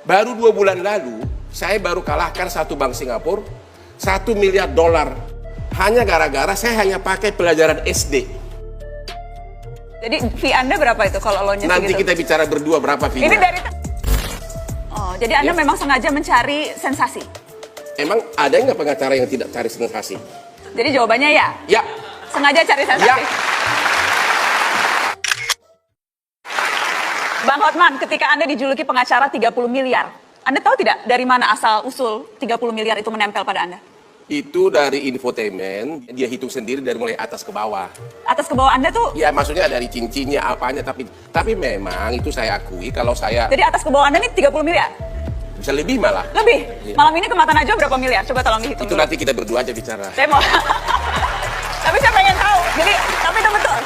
Baru 2 bulan lalu, saya baru kalahkan satu bank Singapura, $1 miliar. Hanya gara-gara saya hanya pakai pelajaran SD. Jadi fee Anda berapa itu kalau loannya Nanti segitu? kita bicara berdua berapa fee-nya. Ini dari... Oh, jadi Anda memang sengaja mencari sensasi? Emang ada nggak pengacara yang tidak cari sensasi? Jadi jawabannya ya? Ya. Sengaja cari sensasi? Ya. Bang Hotman, ketika Anda dijuluki pengacara 30 miliar, Anda tahu tidak dari mana asal-usul 30 miliar itu menempel pada Anda? Itu dari infotainment, dia hitung sendiri dari mulai atas ke bawah. Atas ke bawah Anda tuh, Ya maksudnya dari cincinnya, apanya, tapi memang itu saya akui kalau saya jadi atas ke bawah Anda nih 30 miliar? bisa lebih malah. Lebih? Iya. Malam ini ke Mata Najwa berapa miliar? Coba tolong dihitung Itu dulu. nanti kita berdua aja bicara. Saya mau... Tapi saya pengen tahu, jadi, tapi itu betul.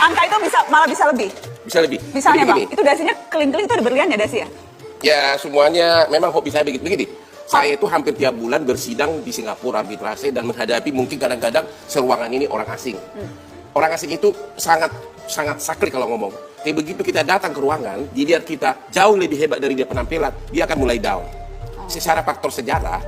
Angka itu malah bisa lebih. Bisa lebih. Misalnya Jadi Bang, begini, itu dasinya keling-keling itu ada berlian ya dasi ya? ya semuanya memang hobi saya begini. Saya itu hampir tiap bulan bersidang di Singapura arbitrase dan menghadapi mungkin kadang-kadang seruangan ini orang asing. Orang asing itu sangat sakit kalau ngomong. Tapi begitu kita datang ke ruangan, dilihat kita jauh lebih hebat dari dia penampilan, dia akan mulai down. Secara faktor sejarah,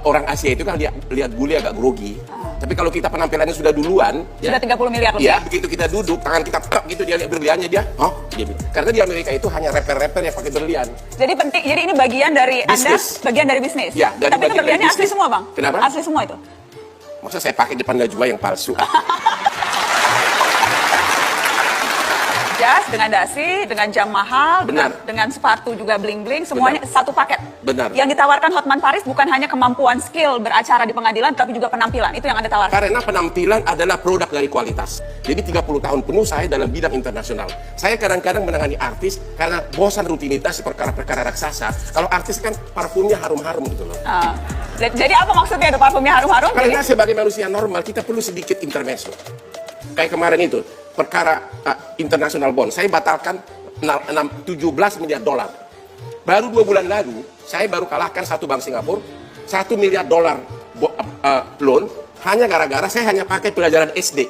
orang Asia itu kan lihat bule agak grogi. Tapi kalau kita penampilannya sudah duluan, Sudah 30 miliar lebih. ya begitu kita duduk, tangan kita tek gitu, dia lihat berliannya dia, dia bilang. Karena di Amerika itu hanya rapper-rapper yang pakai berlian. Jadi penting, jadi ini bagian dari Bisnis. Anda, bagian dari bisnis. Ya, dari Tapi itu bagian dari berliannya asli bisnis. semua Bang? Kenapa? Asli semua itu? Masa saya pakai depan Najwa yang palsu? Jas dengan dasi, dengan jam mahal, Benar. dengan sepatu juga bling-bling, semuanya satu paket. Benar. Yang ditawarkan Hotman Paris bukan hanya kemampuan skill beracara di pengadilan, tapi juga penampilan. Itu yang Anda tawarkan. Karena penampilan adalah produk dari kualitas. Jadi 30 tahun penuh saya dalam bidang internasional. Saya kadang-kadang menangani artis karena bosan rutinitas perkara-perkara raksasa. Kalau artis kan parfumnya harum-harum gitu loh. Jadi apa maksudnya itu parfumnya harum-harum? Karena sebagai manusia normal kita perlu sedikit intermezzo. Kayak kemarin itu, perkara international bond. Saya batalkan 17 miliar dolar. Baru 2 bulan lalu, saya baru kalahkan satu bank Singapura, $1 miliar loan, hanya gara-gara saya hanya pakai pelajaran SD.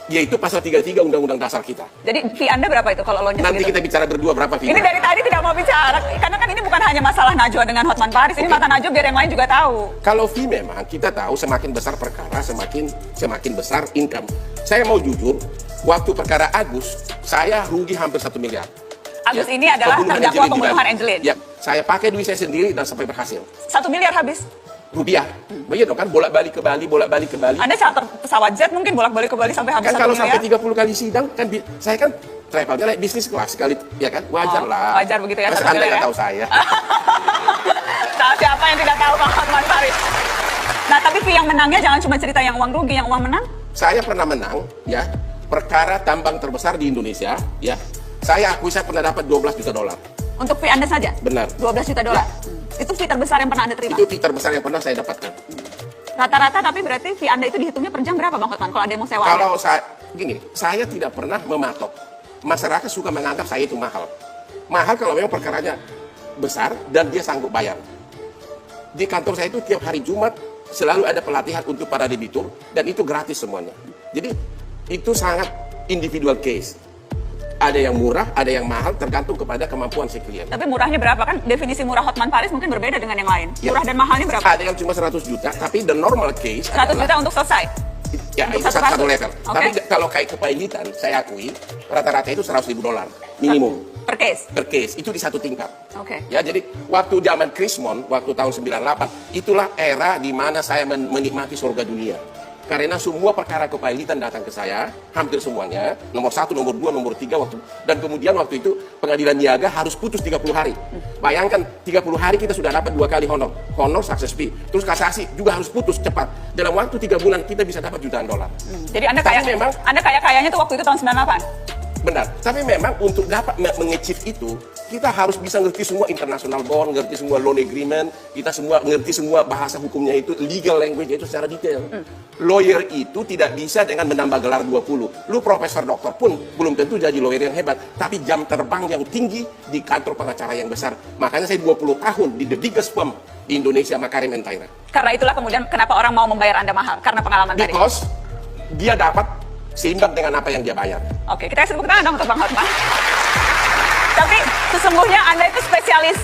Yaitu pasal 33 Undang-Undang Dasar kita. Jadi fee Anda berapa itu kalau loannya Nanti segitu? kita bicara berdua berapa fee. Ini dari tadi tidak mau bicara, karena kan ini bukan hanya masalah Najwa dengan Hotman Paris, ini Mata Najwa biar yang lain juga tahu. Kalau fee memang kita tahu semakin besar perkara semakin besar income. Saya mau jujur, waktu perkara Agus, saya rugi hampir 1 miliar. Agus ini adalah terdakwa pembunuhan Angelin. Ya, saya pakai duit saya sendiri dan sampai berhasil. 1 miliar habis. Rupiah. Begitu kan, bolak-balik ke Bali. Anda charter pesawat jet mungkin bolak-balik ke Bali sampai habis Kan 1 kalau miliar. sampai 30 kali sidang, kan saya kan travelnya naik bisnis kelas sekali, ya kan? Wajar lah. Wajar begitu ya, Masa 1 Anda miliar nggak ya? tahu saya? Nah, siapa yang tidak tahu Bang Hotman Paris? Nah, tapi fee yang menangnya jangan cuma cerita yang uang rugi, yang uang menang. Saya pernah menang, ya, perkara tambang terbesar di Indonesia, ya. Saya akui saya pernah dapat $12 juta. Untuk fee Anda saja? Benar. 12 juta dolar. Itu fee terbesar yang pernah Anda terima? Itu fee terbesar yang pernah saya dapatkan. Rata-rata tapi berarti fee Anda itu dihitungnya per jam berapa Bang Hotman kalau ada yang mau sewa? Kalau saya tidak pernah mematok. Masyarakat suka menganggap saya itu mahal. Mahal kalau memang perkaranya besar dan dia sanggup bayar. Di kantor saya itu tiap hari Jumat selalu ada pelatihan untuk para debitur dan itu gratis semuanya. Jadi itu sangat individual case. Ada yang murah, ada yang mahal, tergantung kepada kemampuan si klien. Tapi murahnya berapa? Kan definisi murah Hotman Paris mungkin berbeda dengan yang lain. Ya. Murah dan mahalnya berapa? Ada yang cuma 100 juta, tapi the normal case 100 juta untuk selesai? ya untuk itu satu satu kasus? level. Oke. Tapi kalau kayak kepailitan, saya akui rata-rata itu $100.000 minimum Per case? per case. Itu di satu tingkat. Oke. Ya, jadi waktu zaman Krismon, waktu tahun 98, itulah era di mana saya menikmati surga dunia. Karena semua perkara kepailitan datang ke saya, hampir semuanya, nomor 1, nomor 2, nomor 3 waktu, dan kemudian waktu itu pengadilan niaga harus putus 30 hari. Bayangkan 30 hari kita sudah dapat 2 kali honor success fee, terus kasasi juga harus putus cepat. Dalam waktu 3 bulan kita bisa dapat jutaan dolar. Jadi Anda Tapi memang- kayaknya tuh waktu itu tahun 98? Benar, tapi memang untuk dapat menge-achieve itu, kita harus bisa ngerti semua international bond, ngerti semua loan agreement, kita semua ngerti semua bahasa hukumnya itu, legal language itu secara detail. Lawyer itu tidak bisa dengan menambah gelar 20. Lu profesor doktor pun belum tentu jadi lawyer yang hebat, tapi jam terbang yang tinggi di kantor pengacara yang besar. Makanya saya 20 tahun di the biggest firm di Indonesia, Makarim & Taira. Karena itulah kemudian kenapa orang mau membayar Anda mahal, karena pengalaman tadi. Because dia dapat seimbang dengan apa yang dia bayar. Oke, kita sebut tangan dong untuk Bang Hotman. Tapi sesungguhnya Anda itu spesialis